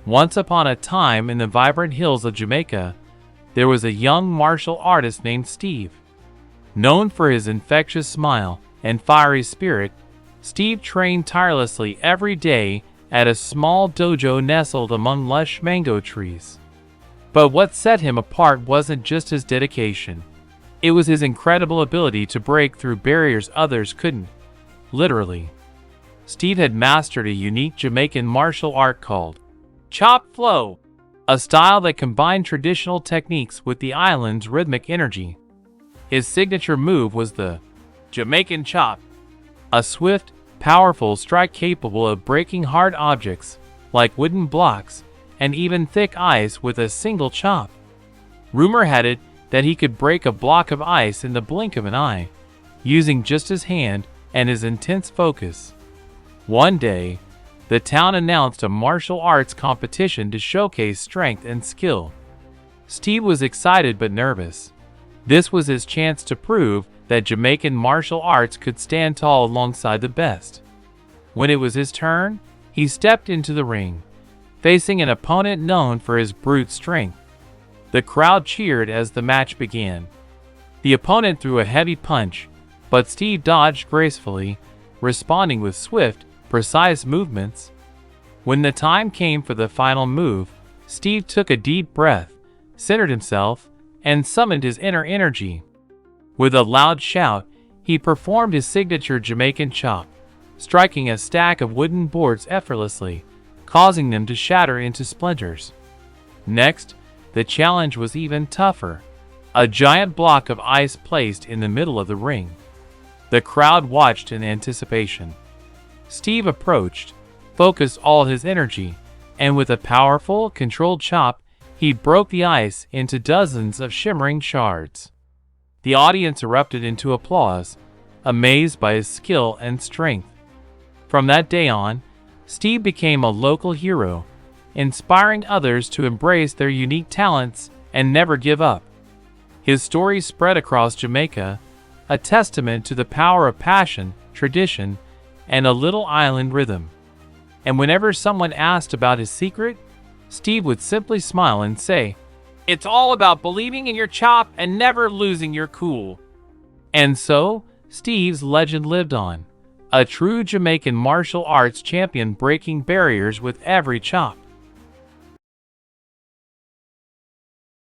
Once upon a time in the vibrant hills of Jamaica, there was a young martial artist named Steve. Known for his infectious smile and fiery spirit, Steve trained tirelessly every day at a small dojo nestled among lush mango trees. But what set him apart wasn't just his dedication. It was his incredible ability to break through barriers others couldn't. Literally. Steve had mastered a unique Jamaican martial art called chop flow, a style that combined traditional techniques with the island's rhythmic energy. His signature move was the Jamaican chop, a swift, powerful strike capable of breaking hard objects like wooden blocks and even thick ice with a single chop. Rumor had it that he could break a block of ice in the blink of an eye, using just his hand and his intense focus. One day, the town announced a martial arts competition to showcase strength and skill. Steve was excited but nervous. This was his chance to prove that Jamaican martial arts could stand tall alongside the best. When it was his turn, he stepped into the ring, facing an opponent known for his brute strength. The crowd cheered as the match began. The opponent threw a heavy punch, but Steve dodged gracefully, responding with swift, precise movements. When the time came for the final move, Steve took a deep breath, centered himself, and summoned his inner energy. With a loud shout, he performed his signature Jamaican chop, striking a stack of wooden boards effortlessly, causing them to shatter into splinters. Next, the challenge was even tougher. A giant block of ice placed in the middle of the ring. The crowd watched in anticipation. Steve approached, focused all his energy, and with a powerful, controlled chop, he broke the ice into dozens of shimmering shards. The audience erupted into applause, amazed by his skill and strength. From that day on, Steve became a local hero, inspiring others to embrace their unique talents and never give up. His story spread across Jamaica, a testament to the power of passion, tradition, and a little island rhythm. And whenever someone asked about his secret, Steve would simply smile and say, "It's all about believing in your chop and never losing your cool." And so, Steve's legend lived on, a true Jamaican martial arts champion breaking barriers with every chop.